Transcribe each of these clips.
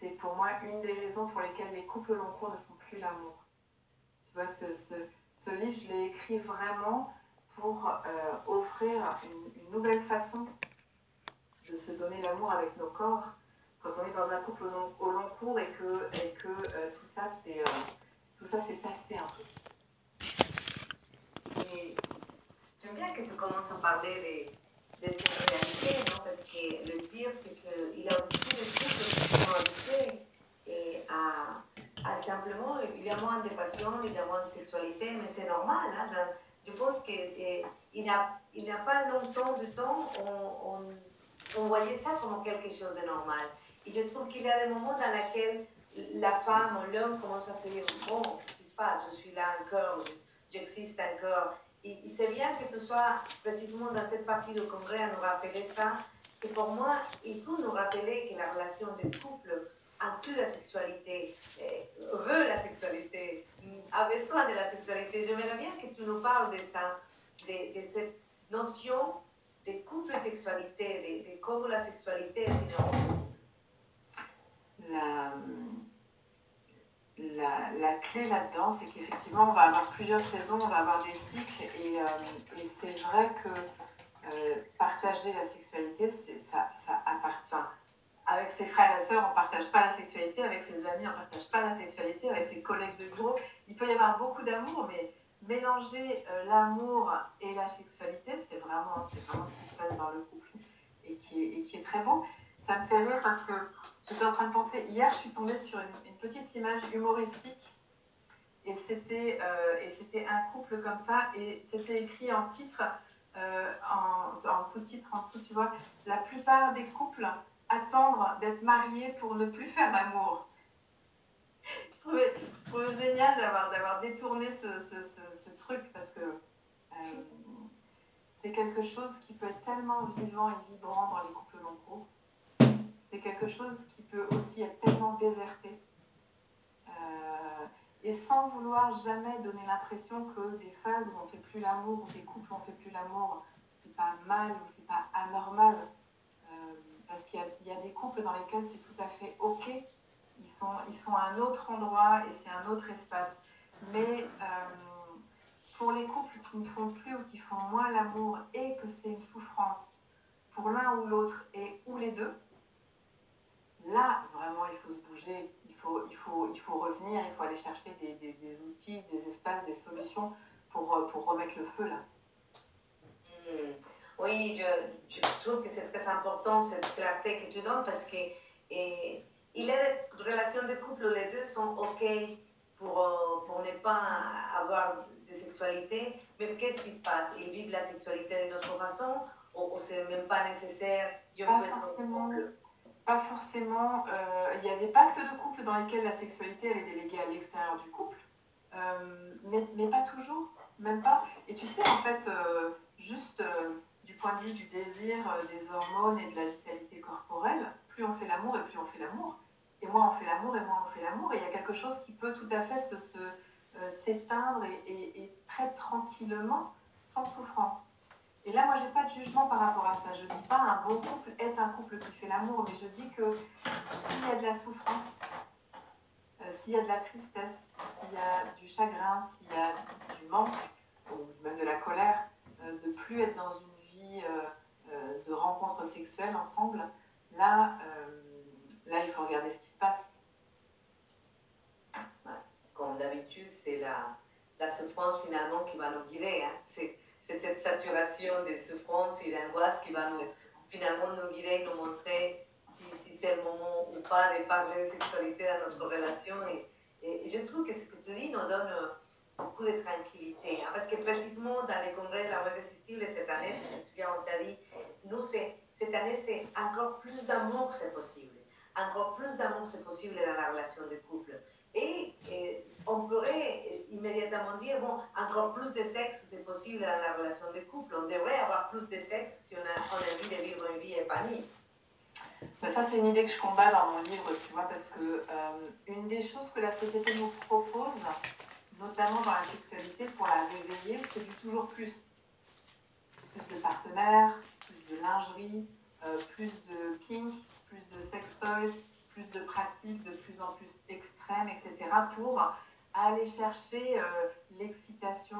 c'est pour moi une des raisons pour lesquelles les couples long cours ne font plus l'amour. Tu vois, ce livre, je l'ai écrit vraiment pour offrir une nouvelle façon de se donner l'amour avec nos corps quand on est dans un couple au long cours et que tout ça c'est passé un peu. Et j'aime bien que tu commences à parler de cette réalité, non? Parce que le pire, c'est qu'il y a beaucoup de couples qui sont habitués à simplement, il y a moins de passion, il y a moins de sexualité, mais c'est normal. Hein? Je pense qu'il n'y a pas longtemps de temps, on voyait ça comme quelque chose de normal. Et je trouve qu'il y a des moments dans lesquels la femme ou l'homme commence à se dire, bon, qu'est-ce qui se passe? Je suis là encore, j'existe encore. Et c'est bien que tu sois précisément dans cette partie du congrès à nous rappeler ça, parce que pour moi, il faut nous rappeler que la relation de couple inclut la sexualité, veut la sexualité, a besoin de la sexualité. J'aimerais bien que tu nous parles de ça, de cette notion de couple-sexualité, de comment la sexualité est énorme. La clé là-dedans, c'est qu'effectivement, on va avoir plusieurs saisons, on va avoir des cycles, et c'est vrai que partager la sexualité, ça appartient. Avec ses frères et sœurs, on ne partage pas la sexualité, avec ses amis, on ne partage pas la sexualité, avec ses collègues de bureau. Il peut y avoir beaucoup d'amour, mais mélanger l'amour et la sexualité, c'est vraiment ce qui se passe dans le couple et qui est très beau. Ça me fait rire parce que j'étais en train de penser, hier je suis tombée sur une petite image humoristique et c'était un couple comme ça et c'était écrit en titre, en sous-titre, en dessous, tu vois, la plupart des couples attendent d'être mariés pour ne plus faire l'amour. Je trouvais génial d'avoir détourné ce truc parce que c'est quelque chose qui peut être tellement vivant et vibrant dans les couples long cours. C'est quelque chose qui peut aussi être tellement déserté. Et sans vouloir jamais donner l'impression que des phases où on ne fait plus l'amour, où des couples où on ne fait plus l'amour, c'est pas mal ou c'est pas anormal. Parce qu'il y a des couples dans lesquels c'est tout à fait ok. Ils sont à un autre endroit et c'est un autre espace. Mais pour les couples qui ne font plus ou qui font moins l'amour et que c'est une souffrance pour l'un ou l'autre et ou les deux, là, vraiment, il faut se bouger, il faut revenir, il faut aller chercher des outils, des espaces, des solutions pour remettre le feu là. Oui, je trouve que c'est très important cette clarté que tu donnes parce que il y a des relations de couple où les deux sont OK pour ne pas avoir de sexualité, mais qu'est-ce qui se passe? Ils vivent la sexualité d'une autre façon ou c'est même pas nécessaire? Pas forcément. Il y a des pactes de couple dans lesquels la sexualité elle est déléguée à l'extérieur du couple, mais pas toujours, même pas. Et tu sais, en fait, juste du point de vue du désir, des hormones et de la vitalité corporelle, plus on fait l'amour et plus on fait l'amour. Et moins on fait l'amour et moins on fait l'amour. Et il y a quelque chose qui peut tout à fait s'éteindre et très tranquillement, sans souffrance. Et là, moi, j'ai pas de jugement par rapport à ça. Je dis pas un bon couple est un couple qui fait l'amour, mais je dis que s'il y a de la souffrance, s'il y a de la tristesse, s'il y a du chagrin, s'il y a du manque, ou même de la colère, de plus être dans une vie de rencontres sexuelles ensemble, là, il faut regarder ce qui se passe. Comme d'habitude, c'est la souffrance finalement qui va nous guider. Hein. C'est cette saturation de souffrance et d'angoisse qui va finalement nous guider, nous montrer si c'est le moment ou pas de parler de sexualité dans notre relation. Et je trouve que ce que tu dis nous donne beaucoup de tranquillité. Hein, parce que précisément dans les congrès de la irrésistible cette année, je me souviens, on t'a dit, nous, cette année, c'est encore plus d'amour, c'est possible. Encore plus d'amour, c'est possible dans la relation de couple. Et on pourrait immédiatement dire, bon, encore plus de sexe, c'est possible dans la relation de couple. On devrait avoir plus de sexe si on a envie de vivre une vie épanouie. Ben ça, c'est une idée que je combats dans mon livre, tu vois, parce que une des choses que la société nous propose, notamment dans la sexualité, pour la réveiller, c'est du toujours plus. Plus de partenaires, plus de lingerie, plus de kink, plus de sextoys, plus de pratiques de plus en plus extrêmes, etc., pour aller chercher l'excitation,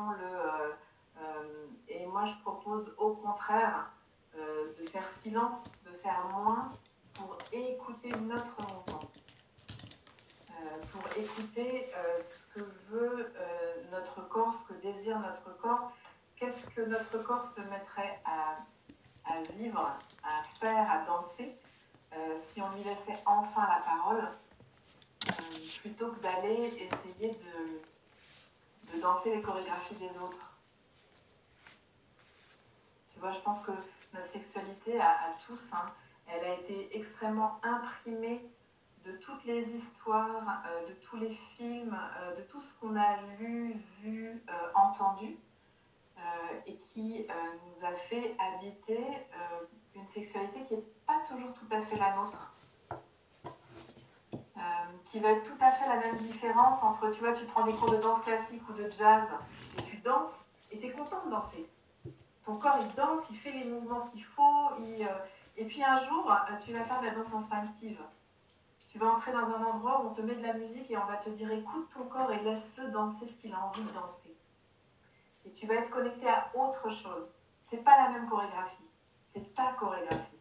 et moi je propose au contraire de faire silence, de faire moins pour écouter notre mouvement, pour écouter ce que veut notre corps, ce que désire notre corps, qu'est-ce que notre corps se mettrait à vivre, à faire, à danser, si on lui laissait enfin la parole, plutôt que d'aller essayer de danser les chorégraphies des autres. Tu vois, je pense que notre sexualité à tous, hein, elle a été extrêmement imprimée de toutes les histoires, de tous les films, de tout ce qu'on a lu, vu, entendu, et qui nous a fait habiter une sexualité qui n'est pas toujours tout à fait la nôtre. Qui va être tout à fait la même différence entre, tu vois, tu prends des cours de danse classique ou de jazz et tu danses et tu es content de danser. Ton corps, il danse, il fait les mouvements qu'il faut, et puis un jour, tu vas faire de la danse instinctive. Tu vas entrer dans un endroit où on te met de la musique et on va te dire écoute ton corps et laisse-le danser ce qu'il a envie de danser. Et tu vas être connecté à autre chose. C'est pas la même chorégraphie, c'est ta chorégraphie.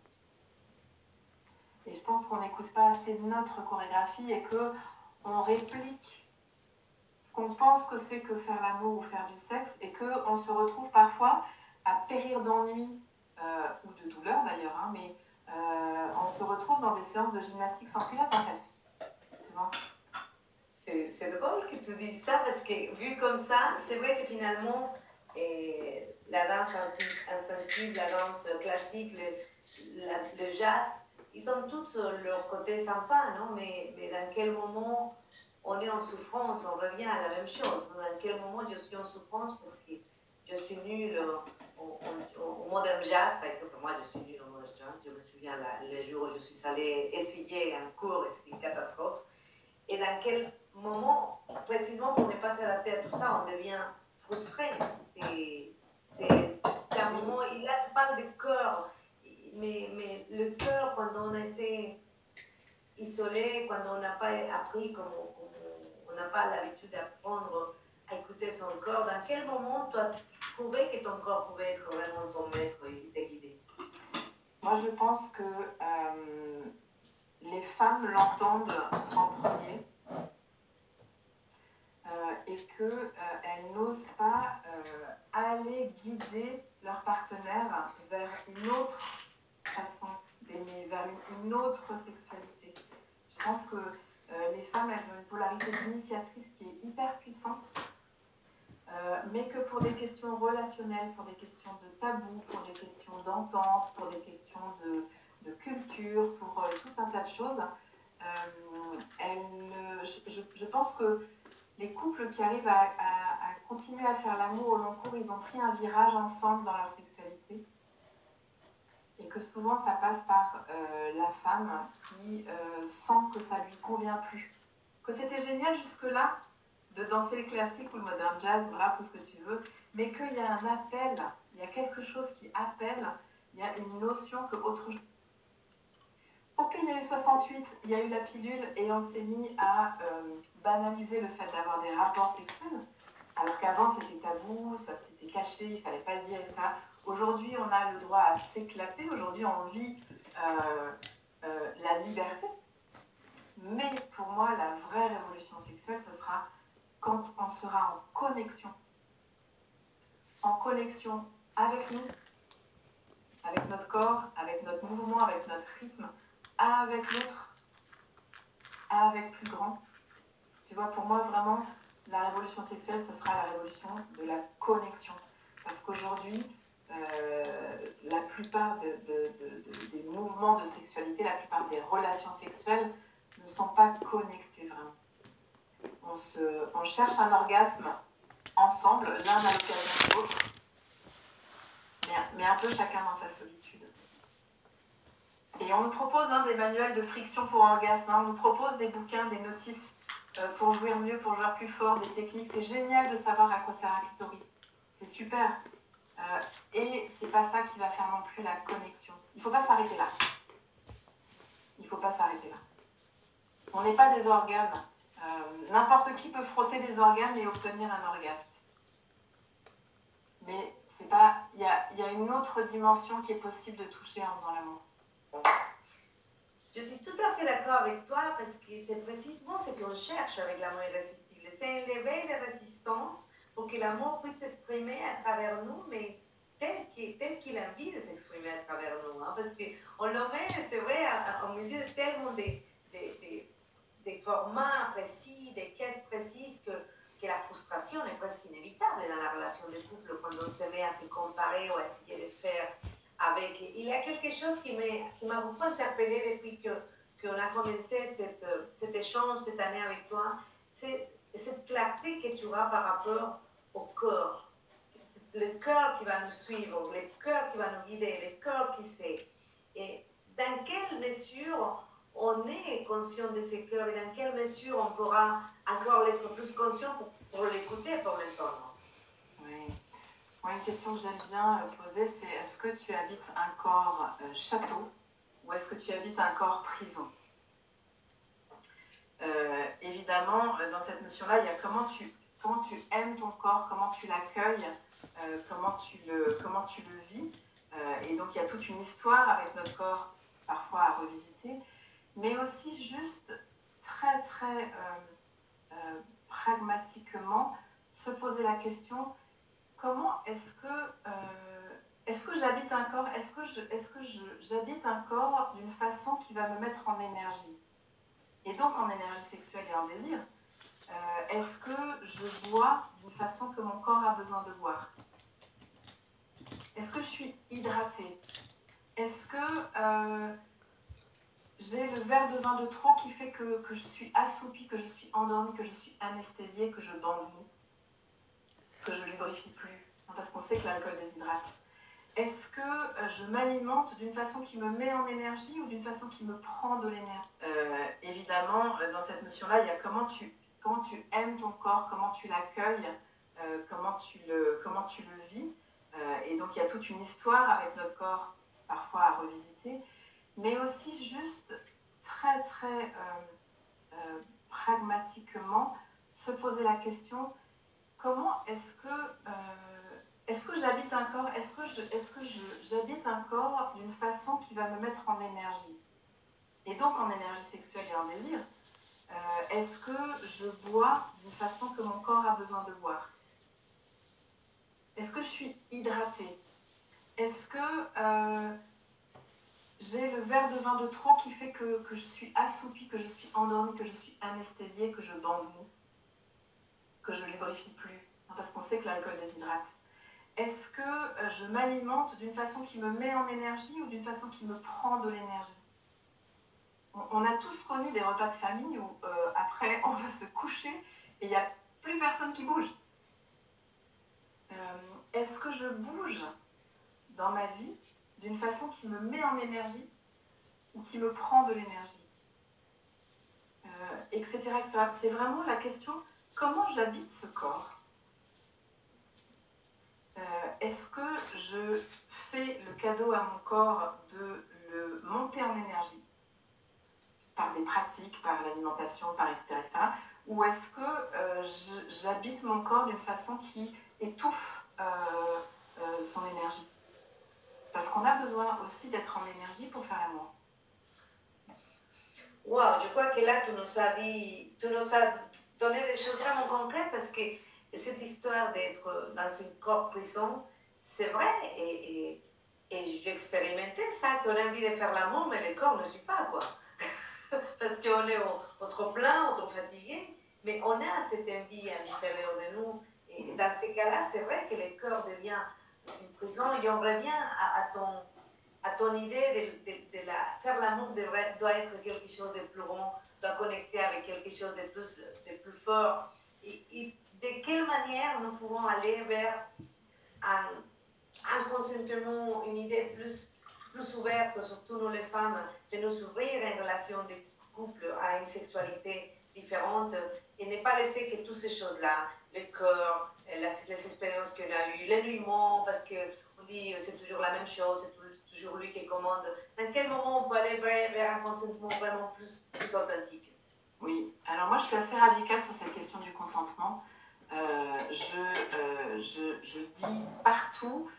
Et je pense qu'on n'écoute pas assez notre chorégraphie et qu'on réplique ce qu'on pense que c'est que faire l'amour ou faire du sexe, et qu'on se retrouve parfois à périr d'ennui, ou de douleur d'ailleurs, hein, mais on se retrouve dans des séances de gymnastique sans culotte en fait. Tu vois ? C'est drôle que tu dises ça parce que vu comme ça, c'est vrai que finalement, la danse instinctive, la danse classique, le jazz, ils ont tous leur côté sympa, non? Mais dans quel moment on est en souffrance, on revient à la même chose. Dans quel moment je suis en souffrance parce que je suis nulle au modern jazz, par exemple. Moi, je suis nulle au modern jazz. Je me souviens les jours où je suis allée essayer un cours, c'était une catastrophe. Et dans quel moment, précisément pour ne pas s'adapter à tout ça, on devient frustré. C'est un moment, et là tu parles de cœur, mais le cœur, quand on a été isolé, quand on n'a pas appris, comme on n'a pas l'habitude d'apprendre à écouter son corps, dans quel moment tu as trouvé que ton corps pouvait être vraiment ton maître et te guider? Moi je pense que les femmes l'entendent en premier, et qu'elles n'osent pas aller guider leur partenaire vers une autre façon d'aimer, vers une autre sexualité. Je pense que les femmes, elles ont une polarité d'initiatrice qui est hyper puissante, mais que pour des questions relationnelles, pour des questions de tabou, pour des questions d'entente, pour des questions de culture, pour tout un tas de choses, je pense que les couples qui arrivent à continuer à faire l'amour au long cours, ils ont pris un virage ensemble dans leur sexualité. Et que souvent, ça passe par la femme qui sent que ça ne lui convient plus. Que c'était génial jusque-là de danser le classique ou le modern jazz ou le rap ou ce que tu veux, mais qu'il y a un appel, il y a quelque chose qui appelle, il y a une notion que autre chose. Ok, il y a eu 68, il y a eu la pilule et on s'est mis à banaliser le fait d'avoir des rapports sexuels, alors qu'avant c'était tabou, ça c'était caché, il ne fallait pas le dire, etc. Aujourd'hui, on a le droit à s'éclater, aujourd'hui on vit la liberté, mais pour moi, la vraie révolution sexuelle, ce sera quand on sera en connexion avec nous, avec notre corps, avec notre mouvement, avec notre rythme, avec l'autre, avec plus grand. Tu vois, pour moi, vraiment, la révolution sexuelle, ce sera la révolution de la connexion. Parce qu'aujourd'hui, la plupart des mouvements de sexualité, la plupart des relations sexuelles ne sont pas connectées vraiment. On cherche un orgasme ensemble, l'un à l'occasion de l'autre, mais un peu chacun dans sa solitude. Et on nous propose des manuels de friction pour orgasme, on nous propose des bouquins, des notices pour jouir mieux, pour jouir plus fort, des techniques. C'est génial de savoir à quoi sert un clitoris. C'est super. Et c'est pas ça qui va faire non plus la connexion. Il faut pas s'arrêter là. Il faut pas s'arrêter là. On n'est pas des organes. N'importe qui peut frotter des organes et obtenir un orgasme. Mais c'est pas, il y a une autre dimension qui est possible de toucher en faisant l'amour. Je suis tout à fait d'accord avec toi parce que c'est précisément ce qu'on cherche avec l'amour irrésistible. C'est élever les résistances pour que l'amour puisse s'exprimer à travers nous, mais tel qu'il a envie de s'exprimer à travers nous. Hein, parce qu'on le met, c'est vrai, au milieu de tellement des formats précis, des caisses précises que la frustration est presque inévitable dans la relation de couple quand on se met à se comparer ou à essayer de faire avec. Il y a quelque chose qui m'a beaucoup interpellée depuis qu'on a commencé cet échange cette année avec toi, c'est cette clarté que tu as par rapport au cœur. C'est le cœur qui va nous suivre, le cœur qui va nous guider, le cœur qui sait. Et dans quelle mesure on est conscient de ce cœur et dans quelle mesure on pourra encore l'être plus conscient pour l'écouter, pour l'entendre. Oui. Moi, une question que j'aime bien poser, c'est est-ce que tu habites un corps château ou est-ce que tu habites un corps prison? Évidemment, dans cette notion-là, il y a comment tu aimes ton corps, comment tu l'accueilles, comment tu le vis. Et donc, il y a toute une histoire avec notre corps, parfois à revisiter, mais aussi juste très, très pragmatiquement se poser la question, comment est-ce que j'habite un corps, est-ce que j'habite un corps d'une façon qui va me mettre en énergie, et donc en énergie sexuelle et en désir. Est-ce que je bois d'une façon que mon corps a besoin de boire? Est-ce que je suis hydratée? Est-ce que j'ai le verre de vin de trop qui fait que je suis assoupie, que je suis endormie, que je suis anesthésiée, que je bamboue, que je lubrifie plus? Parce qu'on sait que l'alcool déshydrate. Est-ce que je m'alimente d'une façon qui me met en énergie ou d'une façon qui me prend de l'énergie? Évidemment, dans cette notion-là, il y a comment tu aimes ton corps, comment tu l'accueilles, comment tu le vis. Et donc, il y a toute une histoire avec notre corps, parfois à revisiter, mais aussi juste très, très pragmatiquement se poser la question, comment est-ce que j'habite un corps, est-ce que j'habite un corps d'une façon qui va me mettre en énergie, et donc en énergie sexuelle et en désir? Est-ce que je bois d'une façon que mon corps a besoin de boire? Est-ce que je suis hydratée? Est-ce que j'ai le verre de vin de trop qui fait que je suis assoupie, que je suis endormie, que je suis anesthésiée, que je bamboue, que je lubrifie plus? Parce qu'on sait que l'alcool déshydrate. Est-ce que je m'alimente d'une façon qui me met en énergie ou d'une façon qui me prend de l'énergie? On a tous connu des repas de famille où après on va se coucher et il n'y a plus personne qui bouge. Est-ce que je bouge dans ma vie d'une façon qui me met en énergie ou qui me prend de l'énergie, etc., etc. C'est vraiment la question, comment j'habite ce corps? Est-ce que je fais le cadeau à mon corps de le monter en énergie par des pratiques, par l'alimentation, par etc., etc., ou est-ce que j'habite mon corps d'une façon qui étouffe son énergie? Parce qu'on a besoin aussi d'être en énergie pour faire l'amour. Wow, je crois que là, tu nous as donné des choses vraiment concrètes parce que cette histoire d'être dans une corps prison, c'est vrai, et j'ai expérimenté ça, qu'on a envie de faire l'amour, mais le corps ne suit pas, quoi. Parce qu'on est au trop plein, au trop fatigué, mais on a cette envie à l'intérieur de nous. Et dans ces cas-là, c'est vrai que le corps devient une prison, et on revient à ton idée de faire l'amour doit être quelque chose de plus grand, doit connecter avec quelque chose de plus fort. Et de quelle manière nous pourrons aller vers un consentement, une idée plus ouverte, surtout nous les femmes, de nous ouvrir à une relation de couple, à une sexualité différente, et ne pas laisser que toutes ces choses-là, le cœur, les expériences qu'on a eues, l'énuiement, parce qu'on dit c'est toujours la même chose, c'est toujours lui qui commande. Dans quel moment on peut aller vers un consentement vraiment plus authentique? Alors moi, je suis assez radicale sur cette question du consentement. Je dis partout,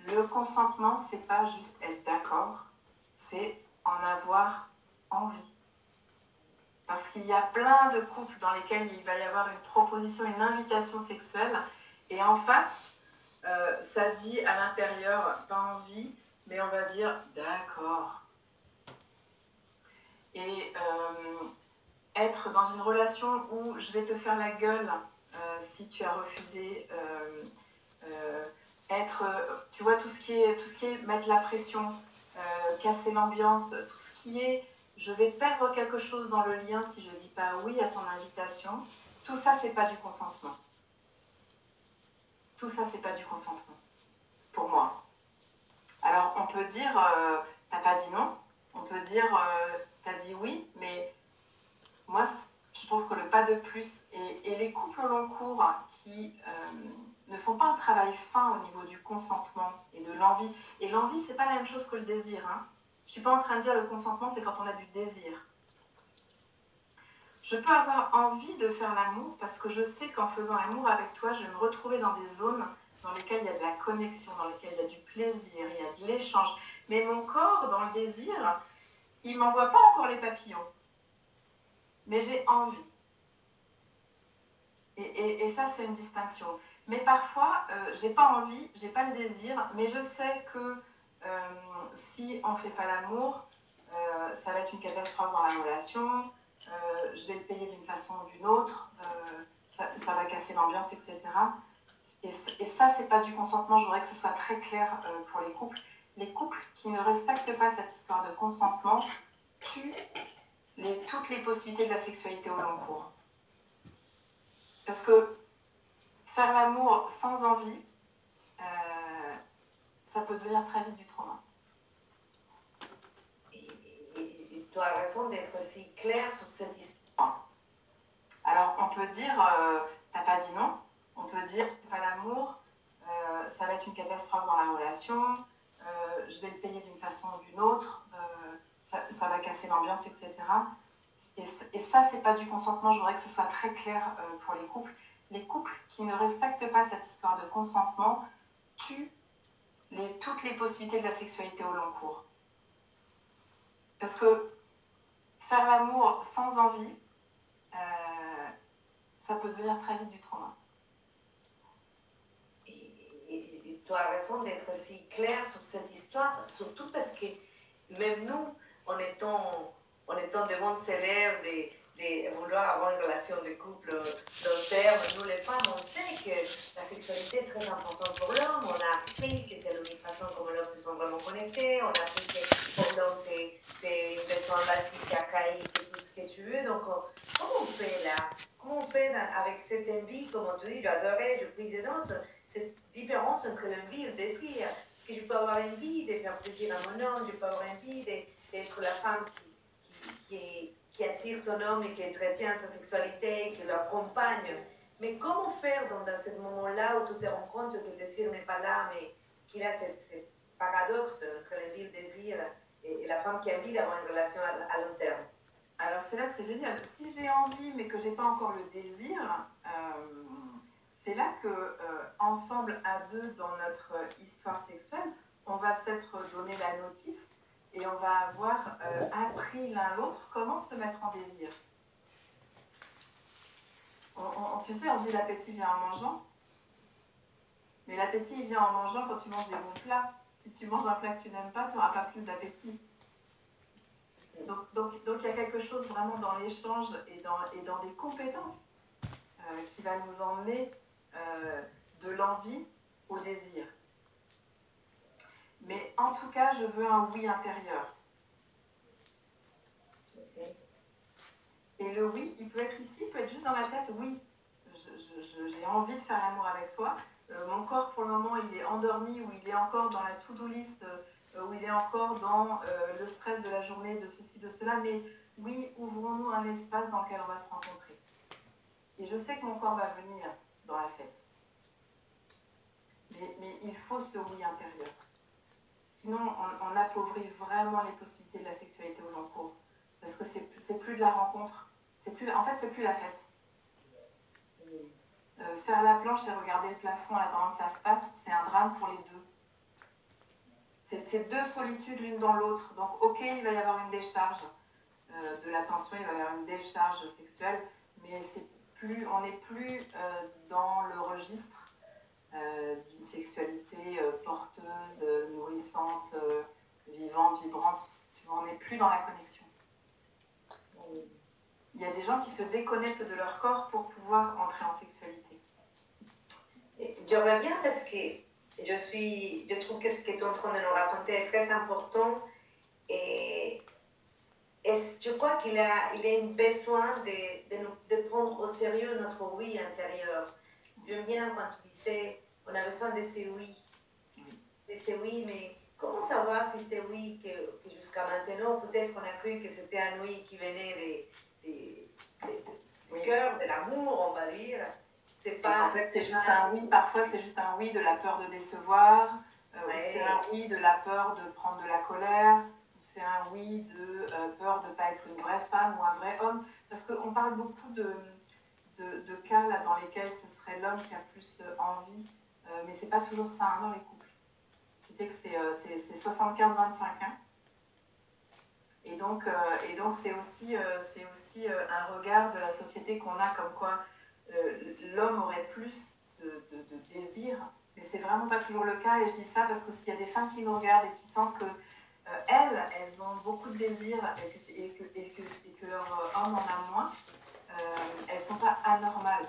le consentement, c'est pas juste être d'accord, c'est en avoir envie. Parce qu'il y a plein de couples dans lesquels il va y avoir une proposition, une invitation sexuelle, et en face, ça dit à l'intérieur, pas envie, mais on va dire d'accord. Et être dans une relation où je vais te faire la gueule si tu as refusé, tu vois, tout ce qui est mettre la pression, casser l'ambiance, tout ce qui est je vais perdre quelque chose dans le lien si je dis pas oui à ton invitation, tout ça, c'est pas du consentement. Tout ça, c'est pas du consentement, pour moi. Alors, on peut dire, t'as pas dit non, on peut dire, t'as dit oui, mais moi, je trouve que le pas de plus, et les couples au long cours qui ne font pas un travail fin au niveau du consentement et de l'envie, et l'envie, c'est pas la même chose que le désir, hein. Je suis pas en train de dire le consentement, c'est quand on a du désir. Je peux avoir envie de faire l'amour parce que je sais qu'en faisant l'amour avec toi, je vais me retrouver dans des zones dans lesquelles il y a de la connexion, dans lesquelles il y a du plaisir, il y a de l'échange. Mais mon corps, dans le désir, il ne m'envoie pas encore les papillons. Mais j'ai envie. Et ça, c'est une distinction. Mais parfois, j'ai pas envie, j'ai pas le désir, mais je sais que si on ne fait pas l'amour, ça va être une catastrophe dans la relation. Je vais le payer d'une façon ou d'une autre, ça va casser l'ambiance, etc. Et ça, c'est pas du consentement. Je voudrais que ce soit très clair pour les couples. Les couples qui ne respectent pas cette histoire de consentement tuent toutes les possibilités de la sexualité au long cours. Parce que faire l'amour sans envie, ça peut devenir très vite du trauma. Et tu as raison d'être si clair sur cette histoire. Alors, on peut dire, t'as pas dit non. On peut dire, pas l'amour, ça va être une catastrophe dans la relation, je vais le payer d'une façon ou d'une autre, ça va casser l'ambiance, etc. Et ça, c'est pas du consentement. Je voudrais que ce soit très clair pour les couples. Les couples qui ne respectent pas cette histoire de consentement tuent toutes les possibilités de la sexualité au long cours. Parce que faire l'amour sans envie, ça peut devenir très vite du trauma. Et tu as raison d'être si clair sur cette histoire, surtout parce que même nous, en étant devant ces rêves de vouloir avoir une relation de couple long terme, nous les femmes, on sait que la sexualité est très importante pour l'homme. On a appris que c'est l'unique façon comme l'homme se sont vraiment connectés. On a appris que pour l'homme, c'est une besoin basique, archaïque, tout ce que tu veux. Donc, comment on fait là? Comment on fait avec cette envie, comme on te dit, j'adorais, je pris des notes, cette différence entre l'envie et le désir? Parce que je peux avoir envie de faire plaisir à mon homme, je peux avoir envie d'être la femme qui attire son homme et qui entretient sa sexualité, qui l'accompagne. Mais comment faire dans ce moment-là où tu te rends compte que le désir n'est pas là, mais qu'il a cette paradoxe entre l'envie et le désir et la femme qui a envie d'avoir une relation à long terme? Alors c'est là que c'est génial. Si j'ai envie mais que j'ai pas encore le désir, c'est là que ensemble à deux dans notre histoire sexuelle, on va s'être donné la notice et on va avoir appris l'un l'autre comment se mettre en désir. Tu sais, on dit l'appétit vient en mangeant, mais l'appétit il vient en mangeant quand tu manges des bons plats. Si tu manges un plat que tu n'aimes pas, tu n'auras pas plus d'appétit. Donc il y a quelque chose vraiment dans l'échange et dans des compétences qui va nous emmener de l'envie au désir. Mais en tout cas, je veux un oui intérieur. Okay. Et le oui, il peut être ici, il peut être juste dans la tête, oui, j'ai envie de faire l'amour avec toi. Mon corps, pour le moment, il est endormi ou il est encore dans la to-do list, où il est encore dans le stress de la journée, de ceci, de cela, mais oui, ouvrons-nous un espace dans lequel on va se rencontrer. Et je sais que mon corps va venir dans la fête. Mais il faut ce oui intérieur. Sinon, on appauvrit vraiment les possibilités de la sexualité au long cours. Parce que c'est plus de la rencontre, En fait, c'est plus la fête. Faire la planche et regarder le plafond en attendant que ça se passe, c'est un drame pour les deux. C'est deux solitudes l'une dans l'autre. Donc, ok, il va y avoir une décharge de l'attention, il va y avoir une décharge sexuelle, mais on n'est plus dans le registre d'une sexualité porteuse, nourrissante, vivante, vibrante. Tu vois, on n'est plus dans la connexion. Il y a des gens qui se déconnectent de leur corps pour pouvoir entrer en sexualité. Je reviens parce que je trouve que ce que tu es en train de nous raconter est très important et je crois qu'il a un besoin de prendre au sérieux notre oui intérieur. J'aime bien quand tu disais on a besoin de ces oui. De ces oui, mais comment savoir si c'est oui que jusqu'à maintenant, peut-être on a cru que c'était un oui qui venait du cœur, de l'amour, on va dire. En fait, c'est juste un oui. Parfois, c'est juste un oui de la peur de décevoir, ou c'est un oui de la peur de prendre de la colère, ou c'est un oui de peur de ne pas être une vraie femme ou un vrai homme. Parce qu'on parle beaucoup de cas là, dans lesquels ce serait l'homme qui a plus envie, mais c'est pas toujours ça hein, dans les couples. Tu sais que c'est 75-25. Hein. Et donc c'est aussi un regard de la société qu'on a comme quoi l'homme aurait plus de désir, mais c'est vraiment pas toujours le cas. Et je dis ça parce que s'il y a des femmes qui nous regardent et qui sentent que elles ont beaucoup de désir et que leur homme en a moins, elles sont pas anormales.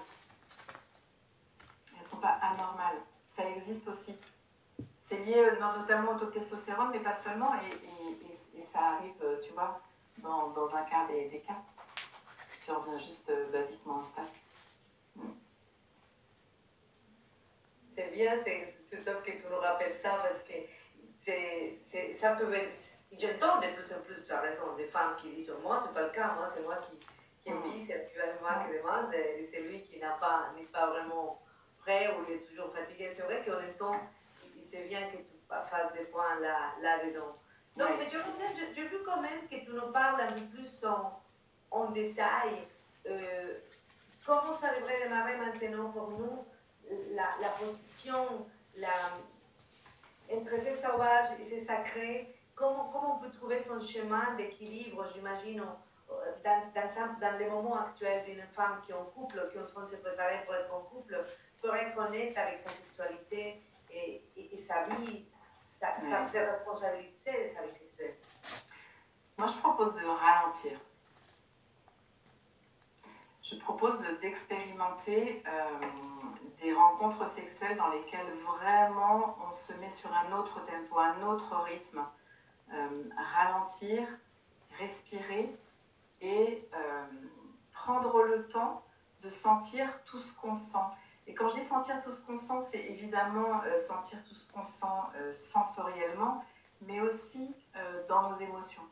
Elles sont pas anormales. Ça existe aussi. C'est lié notamment au taux de testostérone, mais pas seulement. Et ça arrive, tu vois, dans un quart des cas. Si on revient juste basiquement au stade. C'est bien, c'est top que tu nous rappelles ça parce que ça peut être. J'entends de plus en plus, tu as raison, des femmes qui disent moi, c'est pas le cas, moi, c'est moi qui envie, c'est moi qui demande, et c'est lui qui n'est pas vraiment prêt ou il est toujours fatigué. C'est vrai qu'on entend, il sait bien que tu fasses des points là-dedans. Donc, mais je veux quand même que tu nous parles un peu plus en détail. Comment ça devrait démarrer maintenant pour nous la position entre ces sauvages et ces sacrés, comment on peut trouver son chemin d'équilibre, j'imagine, dans les moments actuels d'une femme qui est en couple, qui est en train de se préparer pour être en couple, pour être honnête avec sa sexualité et sa vie, ses responsabilités de sa vie sexuelle. Moi, je propose de ralentir. Je propose d'expérimenter des rencontres sexuelles dans lesquelles vraiment on se met sur un autre tempo, un autre rythme. Ralentir, respirer et prendre le temps de sentir tout ce qu'on sent. Et quand je dis sentir tout ce qu'on sent, c'est évidemment sentir tout ce qu'on sent sensoriellement, mais aussi dans nos émotions.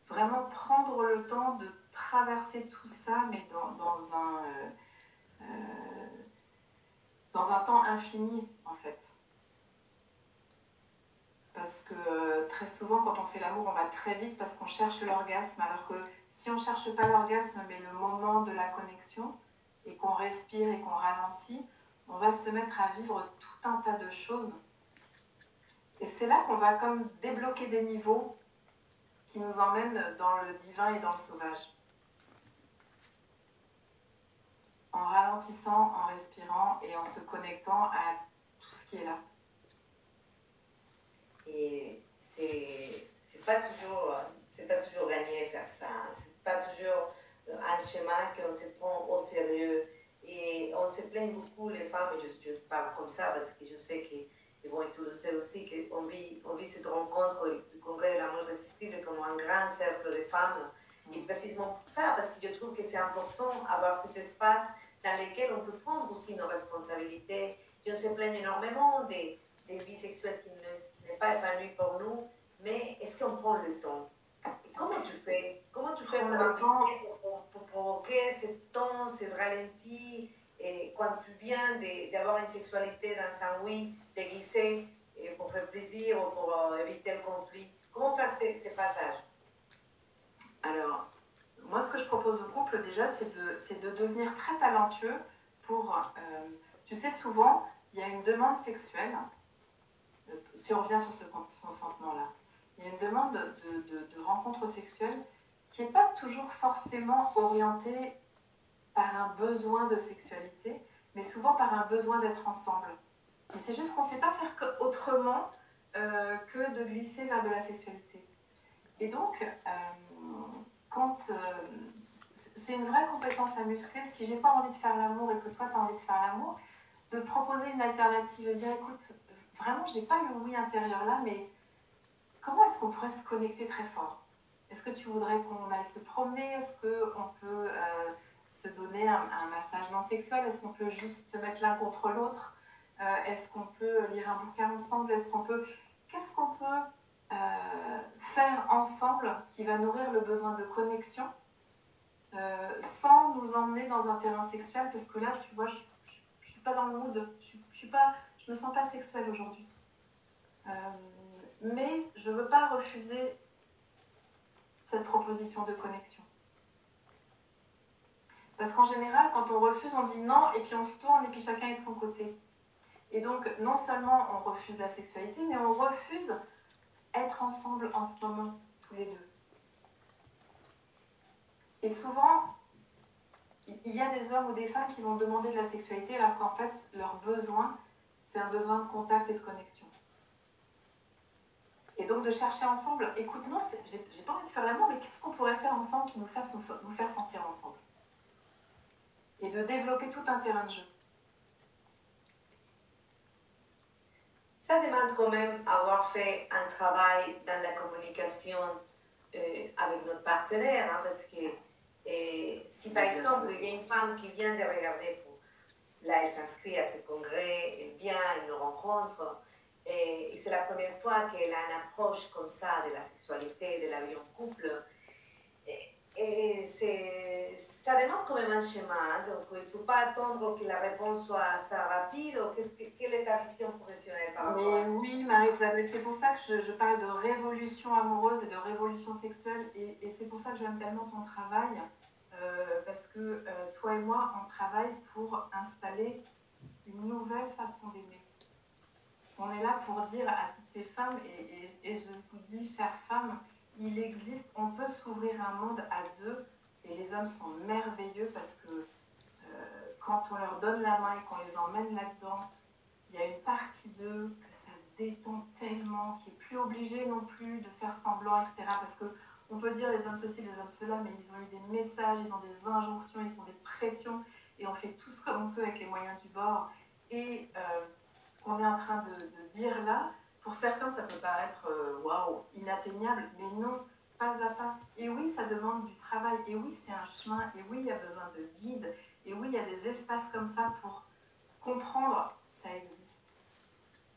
Vraiment prendre le temps de traverser tout ça, mais dans un temps infini, en fait. Parce que très souvent, quand on fait l'amour, on va très vite parce qu'on cherche l'orgasme, alors que si on ne cherche pas l'orgasme, mais le moment de la connexion, et qu'on respire et qu'on ralentit, on va se mettre à vivre tout un tas de choses. Et c'est là qu'on va comme débloquer des niveaux qui nous emmènent dans le divin et dans le sauvage. En ralentissant, en respirant et en se connectant à tout ce qui est là. Et c'est pas toujours gagné faire ça, c'est pas toujours un chemin qu'on se prend au sérieux. Et on se plaint beaucoup, les femmes, et je parle comme ça parce que je sais que, et bon, et tu le sais aussi, qu'on vit cette rencontre du Congrès de l'amour irrésistible comme un grand cercle de femmes. Et précisément pour ça, parce que je trouve que c'est important d'avoir cet espace dans lequel on peut prendre aussi nos responsabilités. Et on se plaint énormément des vies sexuelles qui n'est pas épanouie pour nous, mais est-ce qu'on prend le temps? Et comment tu fais pour provoquer ce temps, ce ralenti, et quand tu viens d'avoir une sexualité dans un oui déguisé pour faire plaisir ou pour éviter le conflit? Comment faire ces passages? Alors, moi, ce que je propose aux couples, déjà, c'est de devenir très talentueux pour... tu sais, souvent, il y a une demande sexuelle, si on revient sur ce consentement-là, il y a une demande de rencontre sexuelle qui n'est pas toujours forcément orientée par un besoin de sexualité, mais souvent par un besoin d'être ensemble. Et c'est juste qu'on ne sait pas faire autrement que de glisser vers de la sexualité. Et donc, c'est une vraie compétence à muscler. Si j'ai pas envie de faire l'amour et que toi, tu as envie de faire l'amour, de proposer une alternative, de dire, écoute, vraiment, j'ai pas le oui intérieur là, mais comment est-ce qu'on pourrait se connecter très fort? Est-ce que tu voudrais qu'on aille se promener? Est-ce qu'on peut se donner un massage non sexuel? Est-ce qu'on peut juste se mettre l'un contre l'autre? Est-ce qu'on peut lire un bouquin ensemble? Qu'est-ce qu'on peut faire ensemble qui va nourrir le besoin de connexion sans nous emmener dans un terrain sexuel? Parce que là, tu vois, je suis pas dans le mood, je me sens pas sexuelle aujourd'hui. Mais je veux pas refuser cette proposition de connexion. Parce qu'en général, quand on refuse, on dit non, et puis on se tourne, et puis chacun est de son côté. Et donc, non seulement on refuse la sexualité, mais on refuse être ensemble en ce moment, tous les deux. Et souvent, il y a des hommes ou des femmes qui vont demander de la sexualité, alors qu'en fait, leur besoin, c'est un besoin de contact et de connexion. Et donc de chercher ensemble, écoute, non, j'ai pas envie de faire l'amour, mais qu'est-ce qu'on pourrait faire ensemble qui nous fasse nous faire sentir ensemble? Et de développer tout un terrain de jeu. Ça demande quand même avoir fait un travail dans la communication avec notre partenaire, hein, parce que si par exemple il y a une femme qui vient de regarder, là elle s'inscrit à ce congrès, elle vient, elle nous rencontre, et c'est la première fois qu'elle a une approche comme ça de la sexualité, de la vie en couple, et ça demande quand même un chemin, donc il ne faut pas attendre que la réponse soit assez rapide. Quelle est ta vision professionnelle par rapport à ça? Oui, Marie-Isabelle, c'est pour ça que je parle de révolution amoureuse et de révolution sexuelle, et c'est pour ça que j'aime tellement ton travail, parce que toi et moi, on travaille pour installer une nouvelle façon d'aimer. On est là pour dire à toutes ces femmes, et je vous dis, chères femmes, il existe, on peut s'ouvrir un monde à deux, et les hommes sont merveilleux parce que quand on leur donne la main et qu'on les emmène là-dedans, il y a une partie d'eux que ça détend tellement, qui n'est plus obligé non plus de faire semblant, etc. Parce qu'on peut dire les hommes ceci, les hommes cela, mais ils ont eu des messages, ils ont des injonctions, ils ont des pressions, et on fait tout ce qu'on peut avec les moyens du bord. Et ce qu'on est en train de dire là, pour certains, ça peut paraître waouh, inatteignable, mais non, pas à pas. Et oui, ça demande du travail, et oui, c'est un chemin, et oui, il y a besoin de guides, et oui, il y a des espaces comme ça pour comprendre, ça existe.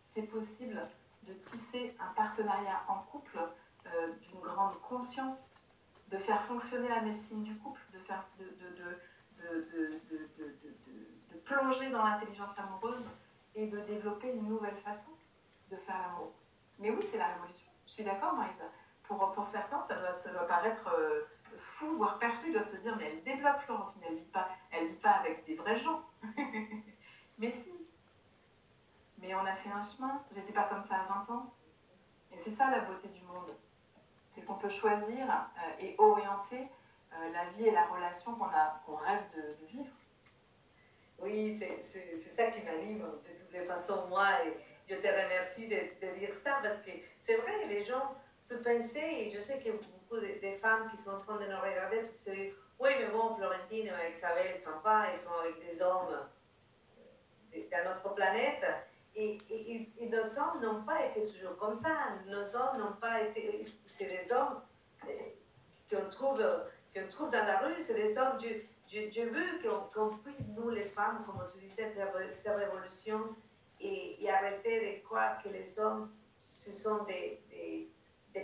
C'est possible de tisser un partenariat en couple d'une grande conscience, de faire fonctionner la médecine du couple, de plonger dans l'intelligence amoureuse et de développer une nouvelle façon de faire l'amour. Mais oui, c'est la révolution. Je suis d'accord, Marisa. Pour certains, ça va paraître fou, voire perché. Ils doivent se dire, mais elle développe Florentine, elle vit pas avec des vrais gens. Mais si. Mais on a fait un chemin. J'étais pas comme ça à 20 ans. Et c'est ça la beauté du monde. C'est qu'on peut choisir et orienter la vie et la relation qu'on rêve de vivre. Oui, c'est ça qui m'anime de toutes les façons, moi, et je te remercie de dire ça, parce que c'est vrai, les gens peuvent penser, et je sais qu'il y a beaucoup de femmes qui sont en train de nous regarder pour se dire, oui, mais bon, Florentine et Marie-Isabelle sont pas, ils sont avec des hommes de notre planète, et nos hommes n'ont pas été toujours comme ça, nos hommes n'ont pas été, c'est des hommes qu'on trouve dans la rue, c'est des hommes, je veux qu'on puisse, nous les femmes, comme tu disais, faire cette révolution et arrêter de croire que les hommes, ce sont des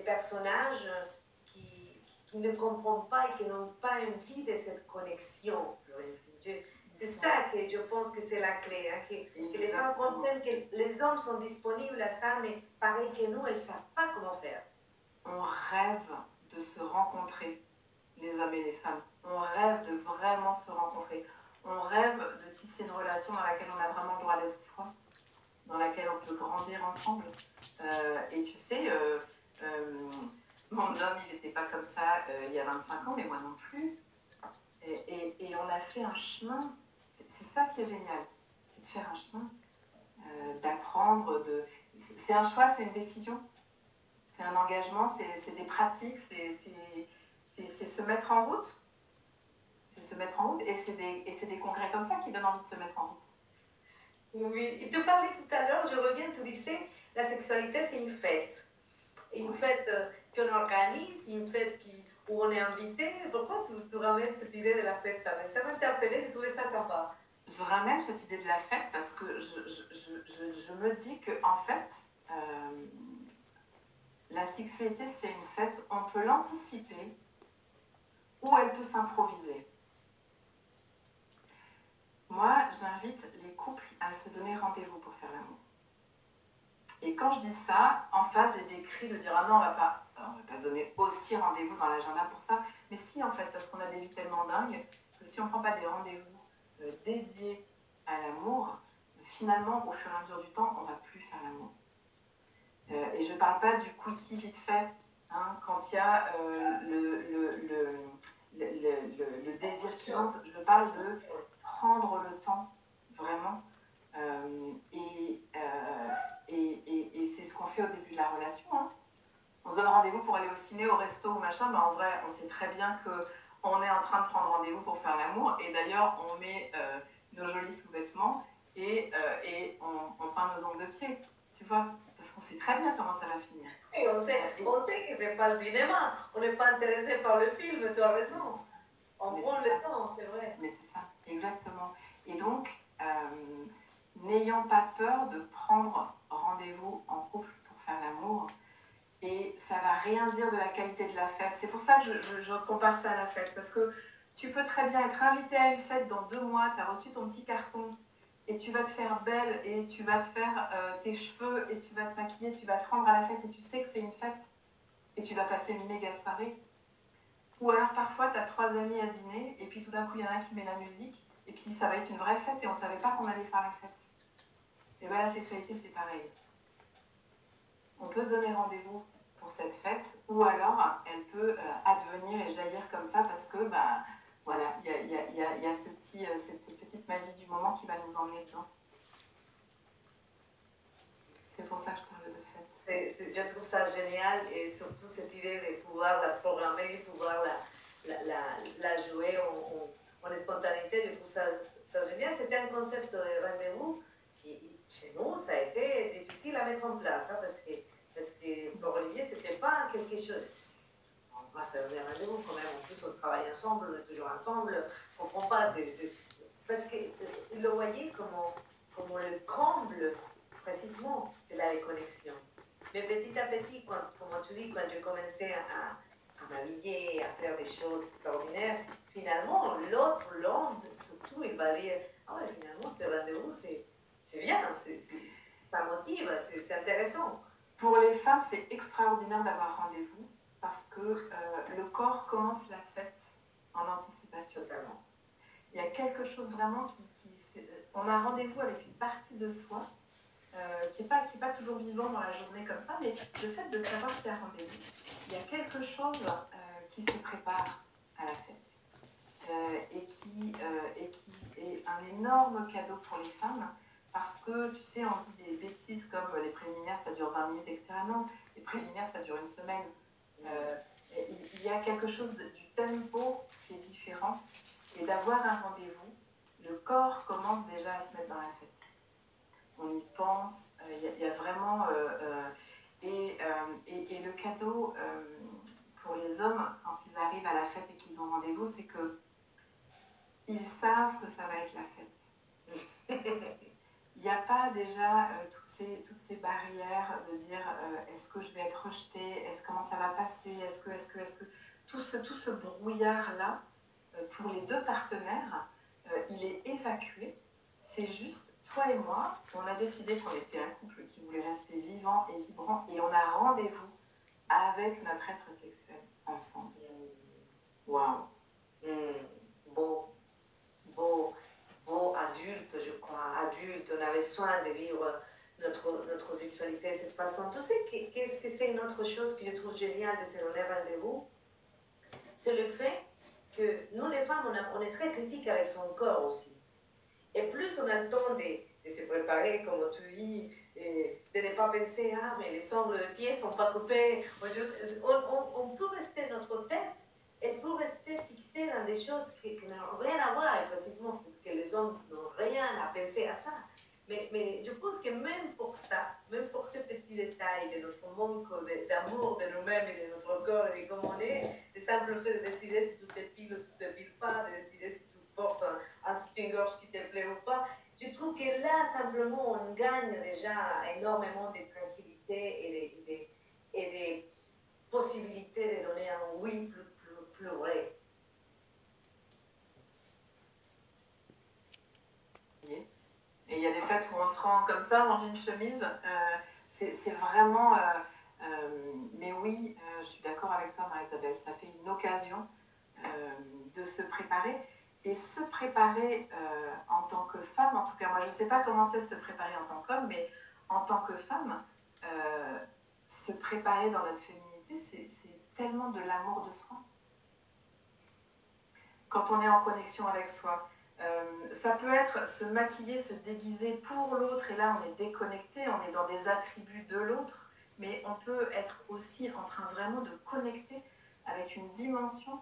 personnages qui ne comprennent pas et qui n'ont pas envie de cette connexion. C'est ça que je pense que c'est la clé, hein, que les femmes comprennent que les hommes sont disponibles à ça, mais pareil que nous, elles ne savent pas comment faire. On rêve de se rencontrer. les hommes et les femmes. On rêve de vraiment se rencontrer. On rêve de tisser une relation dans laquelle on a vraiment le droit d'être soi, dans laquelle on peut grandir ensemble. Et tu sais, mon homme, il n'était pas comme ça il y a 25 ans, mais moi non plus. Et on a fait un chemin. C'est ça qui est génial, c'est de faire un chemin, d'apprendre. C'est un choix, c'est une décision, c'est un engagement, c'est des pratiques, c'est se mettre en route. C'est se mettre en route, et c'est des congrès comme ça qui donnent envie de se mettre en route. Oui, et tu parlais tout à l'heure, je reviens, tu disais, la sexualité c'est une fête. Une fête qu'on organise, une fête où on est invité. Pourquoi tu ramènes cette idée de la fête? Ça m'a interpellée, j'ai trouvé ça sympa. Je ramène cette idée de la fête parce que je me dis que, en fait, la sexualité c'est une fête, on peut l'anticiper ou elle peut s'improviser. Moi, j'invite les couples à se donner rendez-vous pour faire l'amour. Et quand je dis ça, en face, j'ai des cris de dire « Ah non, on va pas se donner aussi rendez-vous dans l'agenda pour ça. » Mais si, en fait, parce qu'on a des vies tellement dingues que si on ne prend pas des rendez-vous dédiés à l'amour, finalement, au fur et à mesure du temps, on ne va plus faire l'amour. Et je ne parle pas du quickie vite fait, hein, quand il y a le désir qui monte. Je parle de prendre le temps, vraiment. Et c'est ce qu'on fait au début de la relation. Hein. On se donne rendez-vous pour aller au ciné, au resto, au machin, mais en vrai, on sait très bien qu'on est en train de prendre rendez-vous pour faire l'amour. Et d'ailleurs, on met nos jolis sous-vêtements et on peint nos ongles de pied, tu vois, parce qu'on sait très bien comment ça va finir. Et on sait que c'est pas le cinéma, on n'est pas intéressé par le film, tu as raison. On prend le temps, c'est vrai. Mais c'est ça, exactement. Et donc, n'ayant pas peur de prendre rendez-vous en couple pour faire l'amour, et ça va rien dire de la qualité de la fête. C'est pour ça que je compare ça à la fête, parce que tu peux très bien être invité à une fête dans 2 mois, tu as reçu ton petit carton, et tu vas te faire belle, et tu vas te faire tes cheveux, et tu vas te maquiller, tu vas te rendre à la fête, et tu sais que c'est une fête, et tu vas passer une méga soirée. Ou alors parfois, tu as 3 amis à dîner, et puis tout d'un coup, il y en a un qui met la musique, et puis ça va être une vraie fête, et on ne savait pas qu'on allait faire la fête. Et bien la sexualité, c'est pareil. On peut se donner rendez-vous pour cette fête, ou alors elle peut advenir et jaillir comme ça, parce que, bah, voilà, il y a cette petite magie du moment qui va nous emmener dedans. C'est pour ça que je parle de fête. Je trouve ça génial, et surtout cette idée de pouvoir la programmer, pouvoir la jouer en spontanéité, je trouve ça génial. C'était un concept de rendez-vous qui, chez nous, ça a été difficile à mettre en place, hein, parce que pour Olivier, c'était pas quelque chose. On va se donner un rendez-vous quand même, en plus on travaille ensemble, on est toujours ensemble, on ne comprend pas. Parce qu'il le voyait comme le comble précisément de la déconnexion. Mais petit à petit, comme tu dis, quand je commençais à m'habiller, à faire des choses extraordinaires, finalement, l'homme, surtout, il va dire « Ah ouais, finalement, tes rendez-vous, c'est bien, ça motive, c'est intéressant. » Pour les femmes, c'est extraordinaire d'avoir rendez-vous parce que le corps commence la fête en anticipation. Totalement. Il y a quelque chose vraiment on a rendez-vous avec une partie de soi qui n'est pas toujours vivant dans la journée comme ça, mais le fait de savoir qu'il y a rendez-vous, il y a quelque chose qui se prépare à la fête et qui est un énorme cadeau pour les femmes. Parce que, tu sais, on dit des bêtises comme les préliminaires, ça dure 20 minutes, etc. Non, les préliminaires, ça dure 1 semaine. Il y a quelque chose du tempo qui est différent. Et d'avoir un rendez-vous, le corps commence déjà à se mettre dans la fête. On y pense, il y a vraiment... et le cadeau pour les hommes, quand ils arrivent à la fête et qu'ils ont rendez-vous, c'est qu'ils savent que ça va être la fête. Il n'y a pas déjà toutes ces barrières de dire est-ce que je vais être rejetée, comment ça va passer, est-ce que tout ce brouillard-là, pour les 2 partenaires, il est évacué. C'est juste toi et moi, on a décidé qu'on était un couple qui voulait rester vivant et vibrant, et on a rendez-vous avec notre être sexuel ensemble. Waouh. Beau, beau, beau adulte, je crois. Adulte, on a besoin de vivre notre sexualité de cette façon. Tu sais, qu'est-ce que c'est une autre chose que je trouve géniale de ce rendez-vous? C'est le fait que nous, les femmes, on est très critiques avec son corps aussi. Et plus on a le temps de se préparer, comme tu dis, et de ne pas penser, ah, mais les ongles de pied ne sont pas coupés. On peut rester notre tête, elle peut rester fixée dans des choses qui n'ont rien à voir, et précisément que les hommes n'ont rien à penser à ça. Mais je pense que même pour ça, même pour ces petits détails de notre manque d'amour de nous-mêmes et de notre corps et de comment on est, le simple fait de décider si tu te piles ou tu ne te piles pas, de décider si tu portes un soutien-gorge qui te plaît ou pas, je trouve que là, simplement, on gagne déjà énormément de tranquillité et de possibilités de donner un oui plus vrai. Et il y a des fêtes où on se rend comme ça en jean chemise. C'est vraiment... mais oui, je suis d'accord avec toi, Marie-Isabelle. Ça fait une occasion de se préparer. Et se préparer en tant que femme, en tout cas, moi, je ne sais pas comment c'est se préparer en tant qu'homme, mais en tant que femme, se préparer dans notre féminité, c'est tellement de l'amour de soi. Quand on est en connexion avec soi. Ça peut être se maquiller, se déguiser pour l'autre, et là on est déconnecté, on est dans des attributs de l'autre, mais on peut être aussi en train vraiment de connecter avec une dimension